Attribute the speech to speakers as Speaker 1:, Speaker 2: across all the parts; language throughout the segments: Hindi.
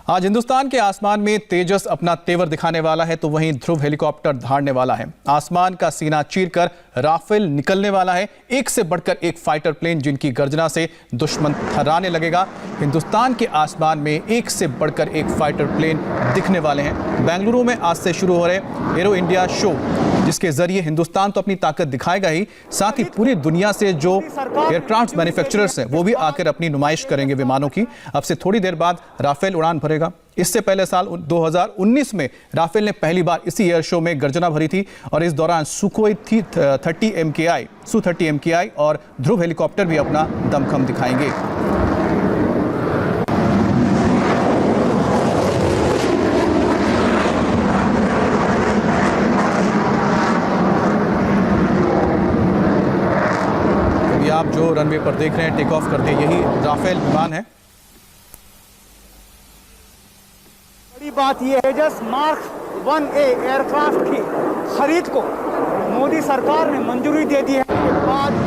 Speaker 1: आज हिंदुस्तान के आसमान में तेजस अपना तेवर दिखाने वाला है तो वहीं ध्रुव हेलीकॉप्टर धाड़ने वाला है। आसमान का सीना चीरकर राफेल निकलने वाला है। एक से बढ़कर एक फाइटर प्लेन जिनकी गर्जना से दुश्मन थर्राने लगेगा। हिंदुस्तान के आसमान में एक से बढ़कर एक फाइटर प्लेन दिखने वाले हैं। बेंगलुरु में आज से शुरू हो रहे एरो इंडिया शो, जिसके जरिए हिंदुस्तान तो अपनी ताकत दिखाएगा ही, साथ ही पूरी दुनिया से जो एयरक्राफ्ट मैन्युफैक्चरर्स हैं वो भी आकर अपनी नुमाइश करेंगे विमानों की। अब से थोड़ी देर बाद राफेल उड़ान भरेगा। इससे पहले साल 2019 में राफेल ने पहली बार इसी एयर शो में गर्जना भरी थी और इस दौरान सुखोई 30 MKI और ध्रुव हेलीकॉप्टर भी अपना दमखम दिखाएंगे। आप जो रनवे पर देख रहे हैं टेक ऑफ करते यही राफेल विमान है।
Speaker 2: बड़ी बात यह है जस्ट मार्क 1A एयरक्राफ्ट की खरीद को मोदी सरकार ने मंजूरी दे दी है। उसके बाद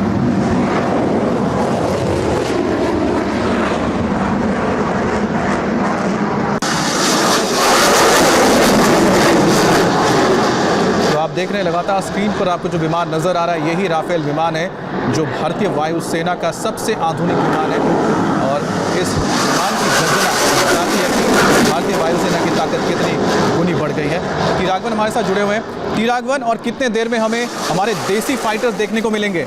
Speaker 1: आप देख रहे हैं लगातार स्क्रीन पर आपको जो विमान नजर आ रहा है यही राफेल विमान है जो भारतीय वायुसेना का सबसे आधुनिक विमान है और इस विमान की गर्जना बताती है कि भारतीय वायुसेना की ताकत कितनी गुनी बढ़ गई है। टी राघवन हमारे साथ जुड़े हुए हैं। टी राघवन, और कितने देर में हमें हमारे देसी फाइटर्स देखने को मिलेंगे?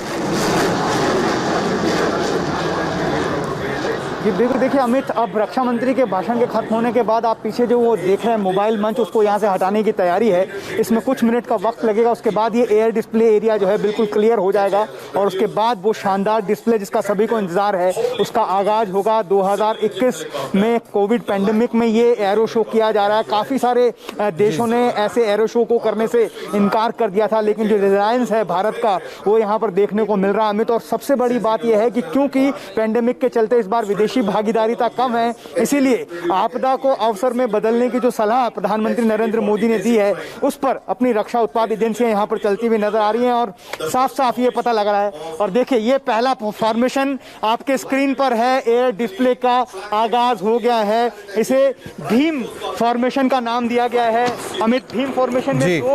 Speaker 2: जी बिल्कुल, देखिए अमित, अब रक्षा मंत्री के भाषण के खत्म होने के बाद आप पीछे जो वो देख रहे हैं मोबाइल मंच, उसको यहाँ से हटाने की तैयारी है। इसमें कुछ मिनट का वक्त लगेगा। उसके बाद ये एयर डिस्प्ले एरिया जो है बिल्कुल क्लियर हो जाएगा और उसके बाद वो शानदार डिस्प्ले जिसका सभी को इंतजार है उसका आगाज होगा। 2021 में कोविड पैंडेमिक में ये एरो शो किया जा रहा है। काफ़ी सारे देशों ने ऐसे एरो शो को करने से इनकार कर दिया था, लेकिन जो रिलायंस है भारत का वो यहाँ पर देखने को मिल रहा है अमित। और सबसे बड़ी बात यह है कि क्योंकि पैंडेमिक के चलते इस बार विदेशी भागीदारिता कम है, इसीलिए आपदा को अवसर में बदलने की जो सलाह प्रधानमंत्री नरेंद्र मोदी ने दी है उस पर अपनी रक्षा उत्पाद एजेंसियां यहां पर चलती हुई नजर आ रही हैं और साफ साफ ये पता लग रहा है। और देखिए ये पहला फॉर्मेशन आपके स्क्रीन पर है। एयर डिस्प्ले का आगाज हो गया है। इसे भीम फॉर्मेशन का नाम दिया गया है अमित। भीम फॉर्मेशन में दो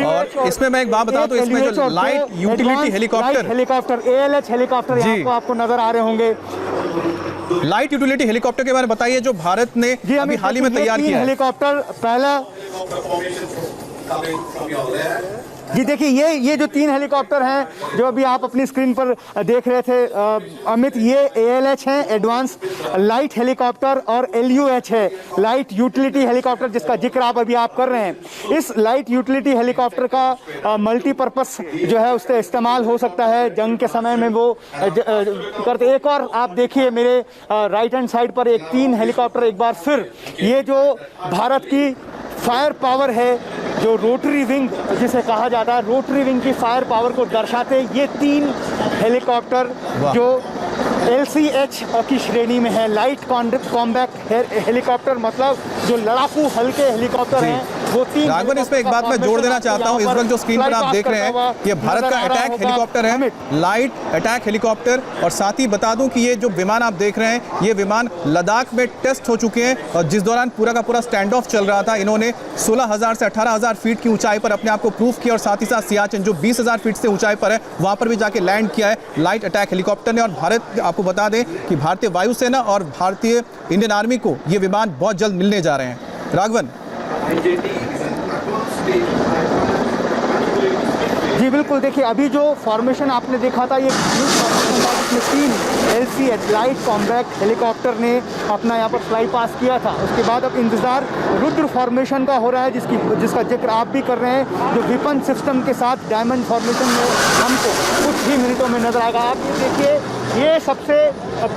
Speaker 1: और इसमें मैं एक बात बता दूं, इसमें जो light utility
Speaker 2: helicopter ALH helicopter आपको नजर आ रहे होंगे।
Speaker 1: लाइट यूटिलिटी हेलीकॉप्टर के बारे में बताइए जो भारत ने अभी हाल ही में तैयार किया है।
Speaker 2: हेलीकॉप्टर पहला जी देखिए ये जो 3 हेलीकॉप्टर हैं जो अभी आप अपनी स्क्रीन पर देख रहे थे अमित, ये ALH हैं एडवांस लाइट हेलीकॉप्टर और LUH है लाइट यूटिलिटी हेलीकॉप्टर जिसका जिक्र अभी आप कर रहे हैं। इस लाइट यूटिलिटी हेलीकॉप्टर का मल्टीपर्पस जो है उससे इस्तेमाल हो सकता है जंग के समय में वो करते। एक और आप देखिए मेरे राइट हैंड साइड पर एक 3 हेलीकॉप्टर एक बार फिर, ये जो भारत की फायर पावर है, जो रोटरी विंग जिसे कहा जाता है, रोटरी विंग की फायर पावर को दर्शाते ये 3 हेलीकॉप्टर जो LCH की श्रेणी में है, लाइट कॉम्बैक्ट हेलीकॉप्टर, मतलब जो लड़ाकू हल्के हेलीकॉप्टर हैं वो 3।
Speaker 1: राघवन, इसमें एक बात मैं जोड़ देना चाहता हूं। इस वक्त जो स्क्रीन पर आप देख रहे हैं ये भारत का अटैक हेलीकॉप्टर है, लाइट अटैक हेलीकॉप्टर। और साथ ही बता दूं कि ये जो विमान आप देख रहे हैं ये विमान लद्दाख में टेस्ट हो चुके हैं और जिस दौरान पूरा का पूरा स्टैंड ऑफ चल रहा था इन्होंने 16,000 से 18,000 फीट की ऊंचाई पर अपने आप को प्रूव किया और साथ ही साथ सियाचिन जो 20,000 फीट से ऊंचाई पर है वहां पर भी जाके लैंड किया है लाइट अटैक हेलीकॉप्टर ने। और भारत, आपको बता दें कि भारतीय वायुसेना और भारतीय इंडियन आर्मी को ये विमान बहुत जल्द मिलने जा रहे हैं। राघवन
Speaker 2: जी बिल्कुल, देखिए अभी जो फॉर्मेशन आपने देखा था ये जिसमें 3 LCH लाइट कॉम्बैक्ट हेलीकॉप्टर ने अपना यहाँ पर फ्लाई पास किया था। उसके बाद अब इंतजार रुद्र फॉर्मेशन का हो रहा है जिसका जिक्र आप भी कर रहे हैं, जो विपन सिस्टम के साथ डायमंड फॉर्मेशन में हमको कुछ ही मिनटों में नजर आएगा। आप ये देखिए ये सबसे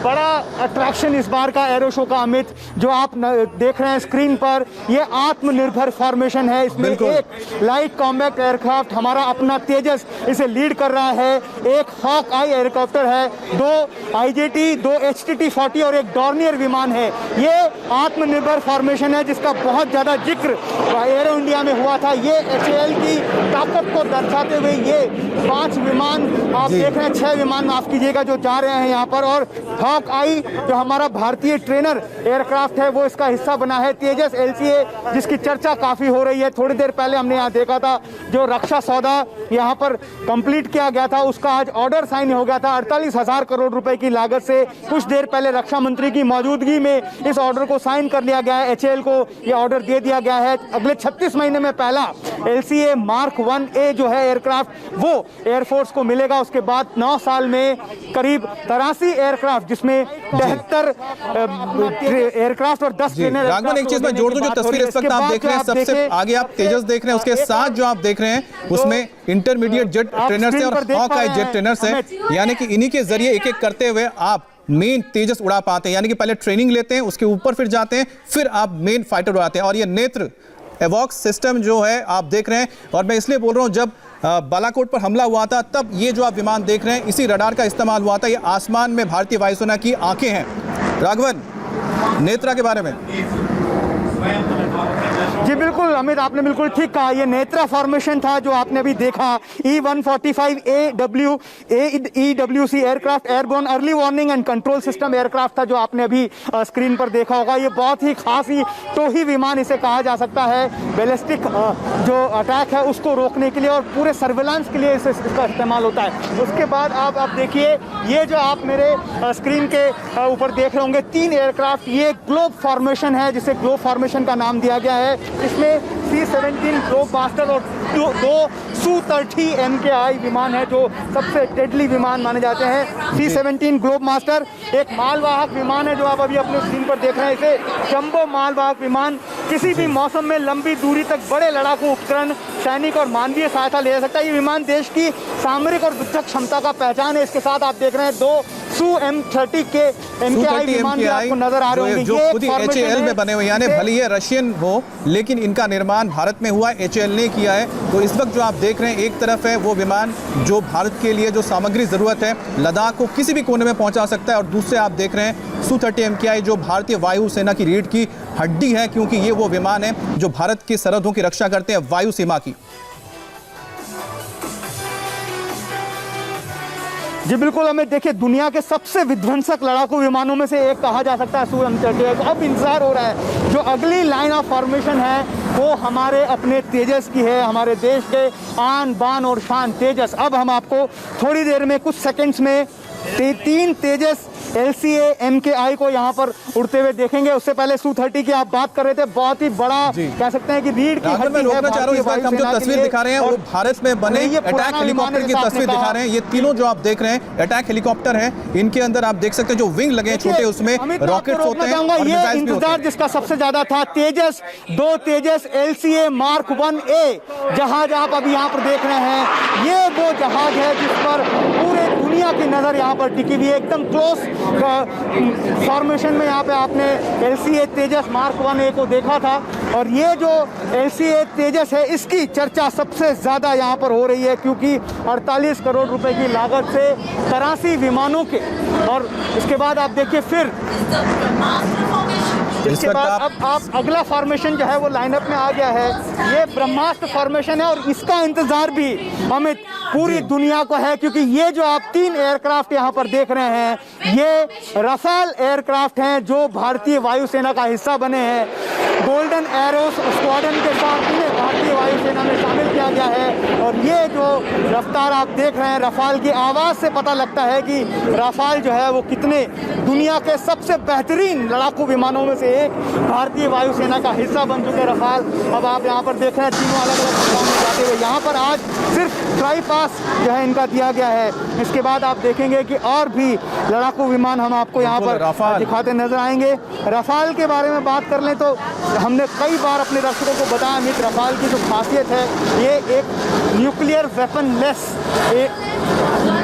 Speaker 2: बड़ा अट्रैक्शन इस बार का एरो शो का अमित जो आप देख रहे हैं स्क्रीन पर, ये आत्मनिर्भर फॉर्मेशन है। इसमें एक लाइट कॉम्बैक्ट एयरक्राफ्ट हमारा अपना तेजस इसे लीड कर रहा है, एक हॉक आई हेलीकॉप्टर है, 2 IJT, 2 HTT-40 और एक डॉर्नियर विमान है। ये आत्मनिर्भर फॉर्मेशन है जिसका बहुत ज़्यादा जिक्र एरो इंडिया में हुआ था। ये HAL की ताकत को दर्शाते हुए ये 5 विमान आप देख रहे हैं, 6 विमान माफ कीजिएगा जो जा रहे हैं यहाँ पर। और हॉक आई जो हमारा भारतीय ट्रेनर एयरक्राफ्ट है वो इसका हिस्सा बना है, तेजस LCA, जिसकी चर्चा काफ़ी हो रही है। थोड़ी देर पहले हमने यहाँ देखा था जो रक्षा सौदा यहाँ पर कंप्लीट किया गया था उसका आज ऑर्डर साइन हो गया था 48,000 करोड़ रुपए की लागत से। कुछ देर पहले रक्षा मंत्री की मौजूदगी में इस ऑर्डर को साइन कर लिया गया है। HAL को यह ऑर्डर दे दिया गया है। अगले 36 महीने में पहला LCA Mark 1A जो है एयरक्राफ्ट वो एयरफोर्स को मिलेगा। उसके बाद 9 साल में करीब 83 एयरक्राफ्ट, जिसमें 73 एयरक्राफ्ट और 10 ट्रेनर।
Speaker 1: राघवन, एक चीज मैं जोड़ दूं, जो तस्वीर इस वक्त आप देख रहे हैं, सबसे आगे आप तेजस देख रहे हैं, उसके साथ जो आप देख रहे हैं उसमें इंटरमीडिएट जेट ट्रेनर्स हैं और हॉक आई जेट ट्रेनर्स हैं, यानी कि इन्हीं के जरिए एक एक करते हुए आप मेन तेजस उड़ा पाते हैं। यानी कि पहले ट्रेनिंग लेते हैं, उसके ऊपर फिर जाते हैं, फिर आप मेन फाइटर उड़ाते हैं। और ये नेत्र एवॉक्स सिस्टम जो है आप देख रहे हैं, और मैं इसलिए बोल रहा हूं जब बालाकोट पर हमला हुआ था तब ये जो आप विमान देख रहे हैं इसी रडार का इस्तेमाल हुआ था। ये आसमान में भारतीय वायुसेना की आंखें हैं। राघवन, नेत्रा के बारे में।
Speaker 2: जी बिल्कुल अमित, आपने बिल्कुल ठीक कहा। ये नेत्रा फॉर्मेशन था जो आपने अभी देखा। E-145 EWC aircraft airborne early warning and control system aircraft था जो आपने अभी स्क्रीन पर देखा होगा। ये बहुत ही खास ही टोही विमान इसे कहा जा सकता है। बैलिस्टिक जो अटैक है उसको रोकने के लिए और पूरे सर्विलांस के लिए इसका इस्तेमाल होता है। उसके बाद आप देखिए ये जो आप मेरे स्क्रीन के ऊपर देख रहे होंगे 3 एयरक्राफ्ट, ये ग्लोब फॉर्मेशन है जिसे ग्लोब फॉर्मेशन का नाम दिया गया है। इसमें C-17 ग्लोब मास्टर और 2 Su-30 MKI विमान है जो सबसे डेडली विमान माने जाते हैं। C-17 ग्लोब मास्टर एक मालवाहक विमान है जो आप अभी अपने स्क्रीन पर देख रहे हैं। इसे जंबो मालवाहक विमान किसी भी मौसम में लंबी दूरी तक बड़े लड़ाकू उपकरण, सैनिक और मानवीय सहायता ले सकता है। ये विमान देश की सामरिक और युद्धक क्षमता का पहचान है। इसके साथ आप देख रहे हैं 2 Su-30 के MKI विमान भी आपको नजर आ रहे होंगे,
Speaker 1: जो खुद ही HAL में बने हुए, यानी भले ये रशियन हो लेकिन इनका निर्माण भारत में हुआ, HAL ने किया है। तो इस वक्त जो आप देख रहे हैं एक तरफ है वो विमान जो भारत के लिए जो सामग्री जरूरत है लद्दाख को किसी भी कोने में पहुंचा सकता है, और दूसरे आप देख रहे हैं Su-30 MKI जो भारतीय वायुसेना की रीढ़ की हड्डी है, क्योंकि ये वो विमान है जो भारत की सरहदों की रक्षा करते हैं, वायु सीमा की।
Speaker 2: जी बिल्कुल हमें देखिए दुनिया के सबसे विध्वंसक लड़ाकू विमानों में से एक कहा जा सकता है Su-30। तो अब इंतजार हो रहा है जो अगली लाइन ऑफ फॉर्मेशन है वो हमारे अपने तेजस की है, हमारे देश के आन बान और शान तेजस। अब हम आपको थोड़ी देर में कुछ सेकंड्स में 3 तेजस LCA MKI को यहाँ पर उड़ते हुए देखेंगे। उससे पहले Su-30 की आप बात कर रहे थे, बहुत ही बड़ा कह सकते हैं कि रीढ़ की हड्डी है।
Speaker 1: हम जो तस्वीर दिखा रहे हैं वो भारत में बने अटैक हेलीकॉप्टर की तस्वीर दिखा रहे हैं। ये तीनों जो आप देख रहे हैं अटैक हेलीकॉप्टर हैं, इनके अंदर आप देख सकते हैं जो विंग लगे हैं छोटे, उसमें रॉकेट्स होते हैं और
Speaker 2: ये इंतजार जिसका सबसे ज्यादा था तेजस 2 तेजस LCA Mark 1A जहाज आप अभी यहाँ पर देख रहे हैं। ये वो जहाज है जिस पर पूरे दुनिया की नजर यहाँ पर टिकी हुई है। एकदम क्लोज फॉर्मेशन में यहाँ पे आपने LCA तेजस Mark 1A को देखा था, और ये जो LCA तेजस है इसकी चर्चा सबसे ज़्यादा यहाँ पर हो रही है क्योंकि 48 करोड़ रुपए की लागत से 83 विमानों के, और इसके बाद आप देखिए फिर इसके बाद अब आप अगला फॉर्मेशन जो है वो लाइनअप में आ गया है। ये ब्रह्मास्त्र फॉर्मेशन है और इसका इंतजार भी अमित पूरी दुनिया को है, क्योंकि ये जो आप 3 एयरक्राफ्ट यहाँ पर देख रहे हैं ये रफाल एयरक्राफ्ट हैं जो भारतीय वायुसेना का हिस्सा बने हैं। गोल्डन एरोस स्क्वाड्रन के साथ इन्हें भारतीय वायुसेना में शामिल किया गया है। और ये जो रफ्तार आप देख रहे हैं रफाल की आवाज़ से पता लगता है कि रफाल जो है वो कितने दुनिया के सबसे बेहतरीन लड़ाकू विमानों में से एक भारतीय वायुसेना का हिस्सा बन चुके रफाल। अब आप यहाँ पर देख रहे हैं तीनों अलग अलग दिशाओं में जाते हुए। यहाँ पर आज सिर्फ ट्राई पास जो है इनका दिया गया है। इसके बाद आप देखेंगे कि और भी लड़ाकू विमान हम आपको यहाँ पर दिखाते नजर आएंगे। रफाल के बारे में बात कर लें तो हमने कई बार अपने दर्शकों को बताया अमित, रफाल की जो खासियत है ये एक nuclear weapon less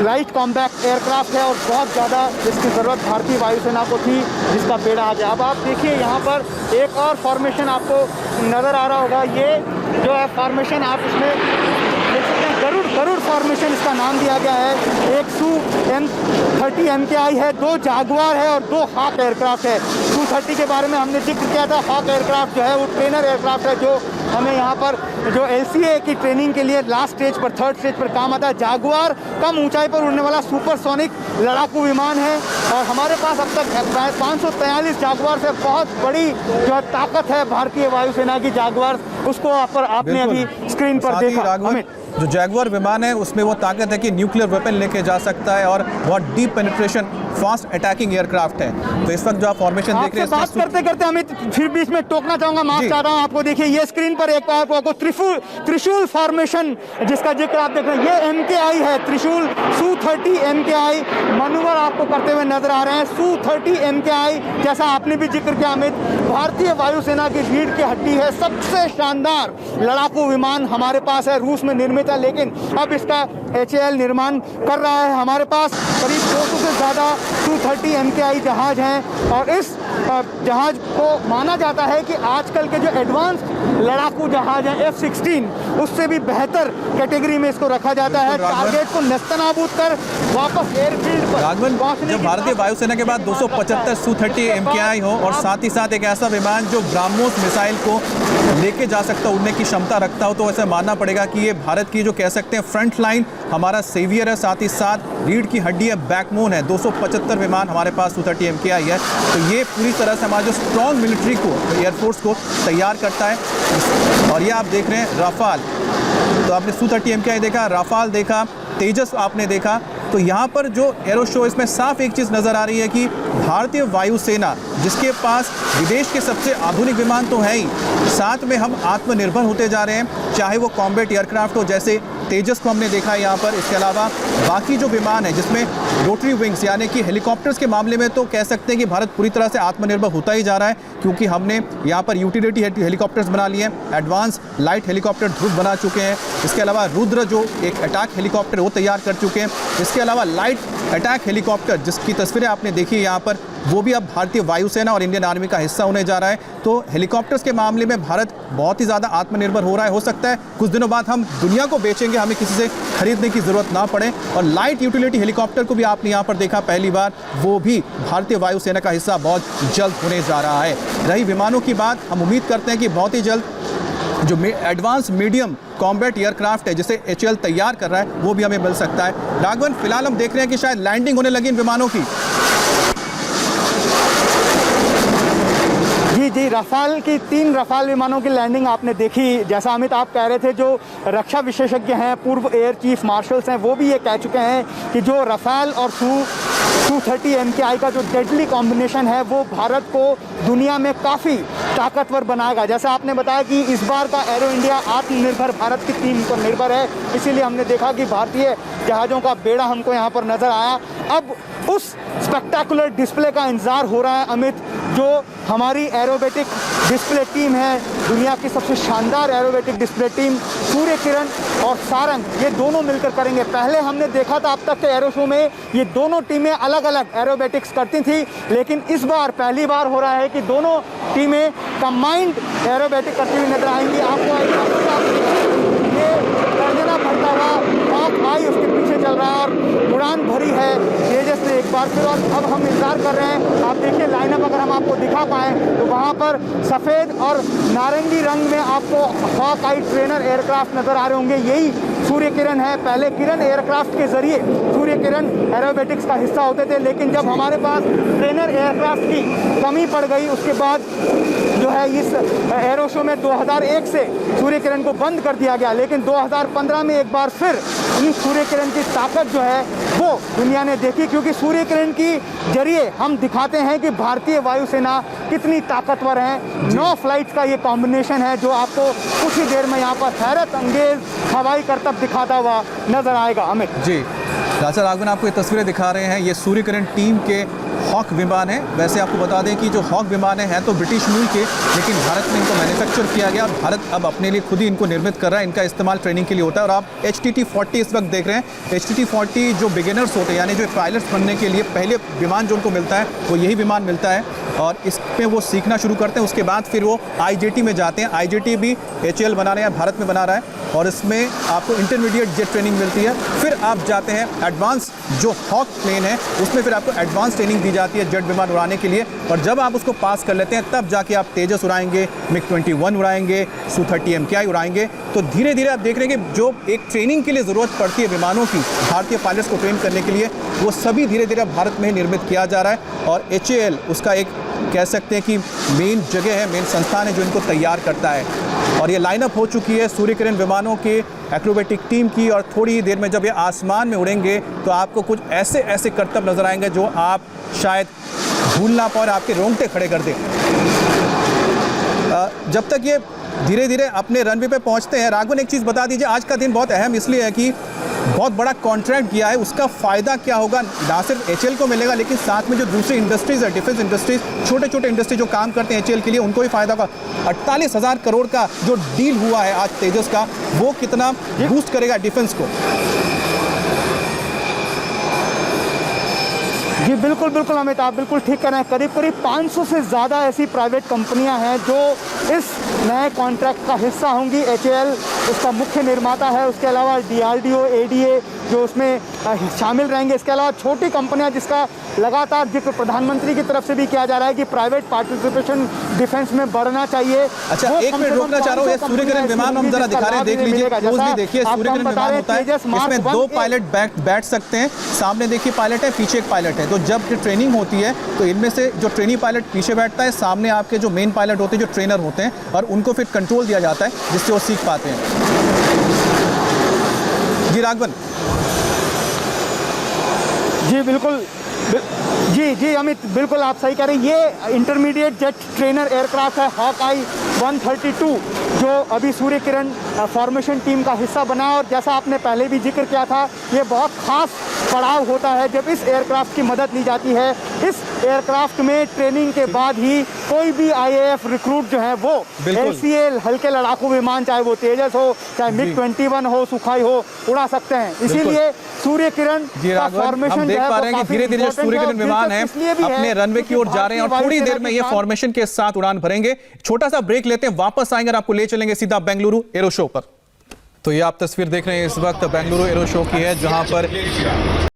Speaker 2: light combat aircraft है और बहुत ज़्यादा इसकी ज़रूरत भारतीय वायुसेना को थी जिसका बेड़ा आ गया। अब आप देखिए यहाँ पर एक और फॉर्मेशन आपको नज़र आ रहा होगा। ये जो है फॉर्मेशन आप इसमें देख सकते हैं, गरुड़ फॉर्मेशन इसका नाम दिया गया है। एक Su-30 MKI है, 2 जागवार है और 2 हॉक एयरक्राफ्ट है। Su-30 के बारे में हमने जिक्र किया था। हॉक एयरक्राफ्ट जो है वो ट्रेनर एयरक्राफ्ट है जो हमें यहाँ पर जो LCA की ट्रेनिंग के लिए लास्ट स्टेज पर, थर्ड स्टेज पर काम आता है। जागवार कम ऊंचाई पर उड़ने वाला सुपरसोनिक लड़ाकू विमान है और हमारे पास अब तक 543 जागवार से बहुत बड़ी जो ताकत है भारतीय वायुसेना की जागवार, उसको आपने अभी स्क्रीन पर देखा।
Speaker 1: जो जैगुआर विमान है उसमें वो ताकत है कि न्यूक्लियर वेपन लेके जा सकता है और बहुत deep penetration fast attacking aircraft है। तो इस वक्त जो आप फॉर्मेशन देख रहे हैं,
Speaker 2: बात करते करते अमित फिर बीच में टोकना चाहूंगा, माफ चाहता हूं आपको। देखिए ये स्क्रीन पर एक बार आपको त्रिशूल फॉर्मेशन जिसका जिक्र आप देख रहे हैं, ये MKI है त्रिशूल। Su-30 MKI मनोवर आपको करते हुए नजर आ रहे हैं। Su-30 MKI जैसा आपने भी जिक्र किया अमित, भारतीय वायुसेना की रीढ़ की हड्डी है। सबसे शानदार लड़ाकू विमान हमारे पास है, रूस में निर्मित है, लेकिन अब इसका HAL निर्माण कर रहा है। हमारे पास करीब 200 से ज़्यादा Su-30 MKI जहाज हैं और इस जहाज को माना जाता है कि आजकल के जो एडवांस लड़ाकू जहाज हैं F-16 उससे भी बेहतर कैटेगरी में इसको रखा जाता है। टारगेट को नस्तनाबूद कर वापस एयरफील्ड पर पहुंचने
Speaker 1: जब भारतीय वायुसेना के बाद 275 Su-30 MKI हो और साथ ही साथ एक ऐसा विमान जो ब्राह्मोस मिसाइल को लेके जा सकता, उड़ने की क्षमता रखता हो, तो ऐसा मानना पड़ेगा कि ये भारत की जो कह सकते हैं फ्रंट लाइन हमारा सेवियर है, साथ ही साथ रीढ़ की हड्डी है, बैकबोन है। 275 विमान हमारे पास Su-30 MKI है, तो ये पूरी तरह से हमारे जो स्ट्रॉन्ग मिलिट्री को, एयरफोर्स को तैयार करता है। और ये आप देख रहे हैं राफाल, तो आपने Su-30 MKI देखा, राफाल देखा, तेजस आपने देखा। तो यहाँ पर जो एरो शो, इसमें साफ एक चीज़ नज़र आ रही है कि भारतीय वायुसेना जिसके पास विदेश के सबसे आधुनिक विमान तो है ही, साथ में हम आत्मनिर्भर होते जा रहे हैं, चाहे वो कॉम्बैट एयरक्राफ्ट हो जैसे तेजस को हमने देखा है यहाँ पर। इसके अलावा बाकी जो विमान है जिसमें रोटरी विंग्स यानी कि हेलीकॉप्टर्स के मामले में तो कह सकते हैं कि भारत पूरी तरह से आत्मनिर्भर होता ही जा रहा है, क्योंकि हमने यहाँ पर यूटिलिटी हेलीकॉप्टर्स बना लिए हैं, एडवांस लाइट हेलीकॉप्टर ध्रुव बना चुके हैं। इसके अलावा रुद्र जो एक अटैक हेलीकॉप्टर वो तैयार कर चुके हैं। इसके अलावा लाइट अटैक हेलीकॉप्टर जिसकी तस्वीरें आपने देखी है यहाँ पर, वो भी अब भारतीय वायुसेना और इंडियन आर्मी का हिस्सा होने जा रहा है। तो हेलीकॉप्टर्स के मामले में भारत बहुत ही ज़्यादा आत्मनिर्भर हो रहा है। हो सकता है कुछ दिनों बाद हम दुनिया को बेचेंगे, हमें किसी से खरीदने की ज़रूरत ना पड़े। और लाइट यूटिलिटी हेलीकॉप्टर को भी आपने यहाँ पर देखा पहली बार, वो भी भारतीय वायुसेना का हिस्सा बहुत जल्द होने जा रहा है। रही विमानों की बात, हम उम्मीद करते हैं कि बहुत ही जल्द जो एडवांस मीडियम कॉम्बैट एयरक्राफ्ट है जिसे HAL तैयार कर रहा है वो भी हमें मिल सकता है। राघवन, फिलहाल हम देख रहे हैं कि शायद लैंडिंग होने लगी इन विमानों की।
Speaker 2: जी, रफाल की 3 रफाल विमानों की लैंडिंग आपने देखी। जैसा अमित आप कह रहे थे, जो रक्षा विशेषज्ञ हैं, पूर्व एयर चीफ मार्शल्स हैं, वो भी ये कह चुके हैं कि जो रफाल और Su-30 MKI का जो डेडली कॉम्बिनेशन है वो भारत को दुनिया में काफ़ी ताकतवर बनाएगा। जैसा आपने बताया कि इस बार का एरो इंडिया आत्मनिर्भर भारत की थीम पर निर्भर है, इसीलिए हमने देखा कि भारतीय जहाज़ों का बेड़ा हमको यहाँ पर नज़र आया। अब उस स्पेक्टेकुलर डिस्प्ले का इंतज़ार हो रहा है अमित, जो हमारी एरोबेटिक डिस्प्ले टीम है, दुनिया की सबसे शानदार aerobatic display team, Surya Kiran और सारंग, ये दोनों मिलकर करेंगे। पहले हमने देखा था अब तक के एरो शो में ये दोनों टीमें अलग अलग एरोबेटिक्स करती थी, लेकिन इस बार पहली बार हो रहा है कि दोनों टीमें कंबाइंड एरोबेटिक करती हुई नजर आएंगी। आपको ये गर्जना भरता हुआ हॉक आई उसके पीछे चल रहा है और उड़ान भरी है तेजस ने एक बार फिर। और अब हम इंतजार कर रहे हैं, आप देखिए लाइनअप अगर हम आपको दिखा पाएँ तो वहाँ पर सफ़ेद और नारंगी रंग में आपको हॉक आई ट्रेनर एयरक्राफ्ट नज़र आ रहे होंगे, यही सूर्य किरण है। पहले किरण एयरक्राफ्ट के जरिए सूर्य किरण एरोबेटिक्स का हिस्सा होते थे, लेकिन जब हमारे पास ट्रेनर एयरक्राफ्ट की कमी पड़ गई उसके बाद जो है इस एरो शो में 2001 से सूर्य किरण को बंद कर दिया गया, लेकिन 2015 में एक बार फिर इस सूर्य किरण की ताकत जो है वो दुनिया ने देखी, क्योंकि सूर्य किरण की जरिए हम दिखाते हैं कि भारतीय वायुसेना कितनी ताकतवर है। 9 फ्लाइट्स का ये कॉम्बिनेशन है जो आपको कुछ ही देर में यहाँ पर हैरत अंगेज हवाई करतब दिखाता हुआ नजर आएगा। अमित
Speaker 1: जी, राजा राघवन आपको ये तस्वीरें दिखा रहे हैं, ये सूर्य किरण टीम के हॉक विमान है। वैसे आपको बता दें कि जो हॉक विमान है तो ब्रिटिश मूल के, लेकिन भारत में इनको मैन्युफैक्चर किया गया और भारत अब अपने लिए खुद ही इनको निर्मित कर रहा है। इनका इस्तेमाल ट्रेनिंग के लिए होता है। और आप HTT-40 इस वक्त देख रहे हैं। HTT-40 जो बिगिनर्स होते हैं, यानी जो पायलट्स बनने के लिए पहले विमान जो उनको मिलता है वो यही विमान मिलता है और इसमें वो सीखना शुरू करते हैं। उसके बाद फिर वो IJT में जाते हैं। IJT भी HAL बना रहे हैं, भारत में बना रहा है और इसमें आपको इंटरमीडिएट जेट ट्रेनिंग मिलती है। फिर आप जाते हैं एडवांस जो हॉक प्लेन है उसमें फिर आपको एडवांस ट्रेनिंग दी जाती है जेट विमान उड़ाने के लिए। और जब आप उसको पास कर लेते हैं तब जाके आप तेजस उड़ाएंगे, MiG-21 उड़ाएंगे, Su-30 MKI उड़ाएंगे। तो धीरे धीरे आप देख रहे हैं कि जो एक ट्रेनिंग के लिए ज़रूरत पड़ती है विमानों की, भारतीय पायलट्स को ट्रेन करने के लिए, वो सभी धीरे धीरे भारत में ही निर्मित किया जा रहा है। और HAL उसका एक कह सकते हैं कि मेन जगह है, मेन संस्थान है जो इनको तैयार करता है। और ये लाइनअप हो चुकी है सूर्य किरण विमानों के एक्रोबेटिक टीम की। और थोड़ी ही देर में जब ये आसमान में उड़ेंगे तो आपको कुछ ऐसे ऐसे करतब नजर आएंगे जो आप शायद भूल ना पाओ और आपके रोंगटे खड़े कर दें। जब तक ये धीरे धीरे अपने रनवे पे पहुंचते हैं, राघवन एक चीज़ बता दीजिए, आज का दिन बहुत अहम इसलिए है कि बहुत बड़ा कॉन्ट्रैक्ट किया है, उसका फ़ायदा क्या होगा? ना सिर्फ HAL को मिलेगा लेकिन साथ में जो दूसरी इंडस्ट्रीज़ है, डिफेंस इंडस्ट्रीज, छोटे छोटे इंडस्ट्री जो काम करते हैं HAL के लिए, उनको भी फ़ायदा होगा। 48,000 करोड़ का जो डील हुआ है आज तेजस का, वो कितना बूस्ट करेगा डिफेंस को?
Speaker 2: जी बिल्कुल बिल्कुल अमित, आप बिल्कुल ठीक कह रहे हैं। करीब करीब 500 से ज़्यादा ऐसी प्राइवेट कंपनियां हैं जो इस नए कॉन्ट्रैक्ट का हिस्सा होंगी। HAL उसका मुख्य निर्माता है, उसके अलावा DRDO, ADA जो उसमें शामिल रहेंगे। इसके अलावा छोटी कंपनियां जिसका लगातार जिक्र प्रधानमंत्री की तरफ से भी किया जा रहा है कि प्राइवेट पार्टिसिपेशन डिफेंस में बढ़ना चाहिए।
Speaker 1: अच्छा, एक मिनट रोकना चाह रहा हूँ, ये सूर्य किरण विमान हम जरा दिखा रहे हैं, देख लीजिए क्लोजली देखिए। सूर्य किरण विमान होता है, इसमें 2 पायलट बैठ सकते हैं। सामने देखिए पायलट है, पीछे एक पायलट है। तो जब ट्रेनिंग होती है तो इनमें से जो ट्रेनी पायलट पीछे बैठता है, सामने आपके जो मेन पायलट होते हैं, जो ट्रेनर होते हैं, और उनको फिर कंट्रोल दिया जाता है जिससे वो सीख पाते हैं। जी राघवन। जी
Speaker 2: बिल्कुल जी अमित, बिल्कुल आप सही कह रहे हैं। ये इंटरमीडिएट जेट ट्रेनर एयरक्राफ्ट है हॉकआई 132 जो अभी सूर्य किरण फॉर्मेशन टीम का हिस्सा बना है। और जैसा आपने पहले भी जिक्र किया था, ये बहुत खास पड़ाव होता है जब इस एयरक्राफ्ट की मदद ली जाती है। इस एयरक्राफ्ट में ट्रेनिंग के बाद ही कोई भी IAF रिक्रूट जो है वो LCA हल्के लड़ाकू विमान, चाहे वो तेजस हो, चाहे MiG-21 हो, सुखाई हो, उड़ा सकते हैं। इसीलिए सूर्य किरण का फॉर्मेशन
Speaker 1: देख पा रहे हैं कि धीरे धीरे जो सूर्य किरण विमान है अपने रनवे की ओर जा रहे हैं और थोड़ी देर में ये फॉर्मेशन के साथ उड़ान भरेंगे। छोटा सा ब्रेक लेते हैं, वापस आएंगे और आपको ले चलेंगे सीधा बेंगलुरु एरो शो पर। तो ये आप तस्वीर देख रहे हैं इस वक्त बेंगलुरु एरो शो की है, जहां पर